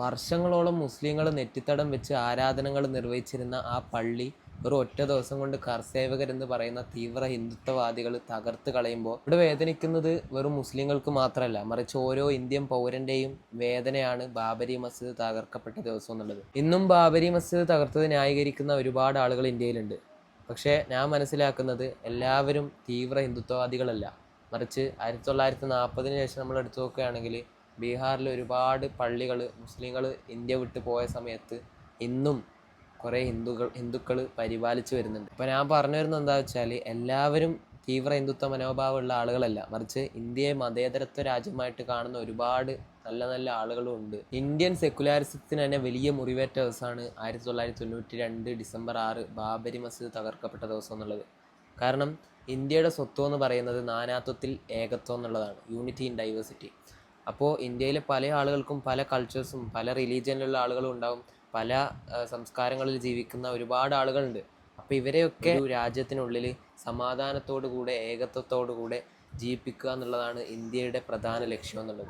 വർഷങ്ങളോളം മുസ്ലിങ്ങൾ നെറ്റിത്തടം വെച്ച് ആരാധനകൾ നിർവഹിച്ചിരുന്ന ആ പള്ളി ഒരു ഒറ്റ ദിവസം കൊണ്ട് കർസേവകരെന്ന് പറയുന്ന തീവ്ര ഹിന്ദുത്വവാദികൾ തകർത്ത് കളയുമ്പോൾ ഇവിടെ വേദനിക്കുന്നത് വെറും മുസ്ലിങ്ങൾക്ക് മാത്രമല്ല, മറിച്ച് ഓരോ ഇന്ത്യൻ പൗരന്റെയും വേദനയാണ് ബാബരി മസ്ജിദ് തകർക്കപ്പെട്ട ദിവസം എന്നുള്ളത്. ഇന്നും ബാബരി മസ്ജിദ് തകർത്തത് ന്യായീകരിക്കുന്ന ഒരുപാട് ആളുകൾ ഇന്ത്യയിലുണ്ട്. പക്ഷേ ഞാൻ മനസ്സിലാക്കുന്നത് എല്ലാവരും തീവ്ര ഹിന്ദുത്വവാദികളല്ല, മറിച്ച് 1940 ശേഷം നമ്മൾ എടുത്തു നോക്കുകയാണെങ്കിൽ ബീഹാറിൽ ഒരുപാട് പള്ളികൾ മുസ്ലിങ്ങൾ ഇന്ത്യ വിട്ട് പോയ സമയത്ത് ഇന്നും കുറേ ഹിന്ദുക്കൾ പരിപാലിച്ചു വരുന്നുണ്ട്. അപ്പോൾ ഞാൻ പറഞ്ഞു വരുന്നത് എന്താ വെച്ചാൽ, എല്ലാവരും തീവ്ര ഹിന്ദുത്വ മനോഭാവമുള്ള ആളുകളല്ല, മറിച്ച് ഇന്ത്യയെ മതേതരത്വ രാജ്യമായിട്ട് കാണുന്ന ഒരുപാട് നല്ല നല്ല ആളുകളും ഉണ്ട്. ഇന്ത്യൻ സെക്കുലാരിസത്തിന് തന്നെ വലിയ മുറിവേറ്റ ദിവസമാണ് 1992 ഡിസംബർ 6 ബാബരി മസ്ജിദ് തകർക്കപ്പെട്ട ദിവസം എന്നുള്ളത്. കാരണം ഇന്ത്യയുടെ സ്വത്വം എന്ന് പറയുന്നത് നാനാത്വത്തിൽ ഏകത്വം എന്നുള്ളതാണ്, യൂണിറ്റി ഇൻ ഡൈവേഴ്സിറ്റി. അപ്പോൾ ഇന്ത്യയിലെ പല ആളുകൾക്കും പല കൾച്ചേഴ്സും പല റിലീജിയനിലുള്ള ആളുകളും ഉണ്ടാവും, പല സംസ്കാരങ്ങളിൽ ജീവിക്കുന്ന ഒരുപാട് ആളുകളുണ്ട്. അപ്പോൾ ഇവരെയൊക്കെ ഒരു രാജ്യത്തിനുള്ളിൽ സമാധാനത്തോടു കൂടെ ഏകത്വത്തോടു കൂടെ ജീവിപ്പിക്കുക എന്നുള്ളതാണ് ഇന്ത്യയുടെ പ്രധാന ലക്ഷ്യം എന്നുള്ളത്.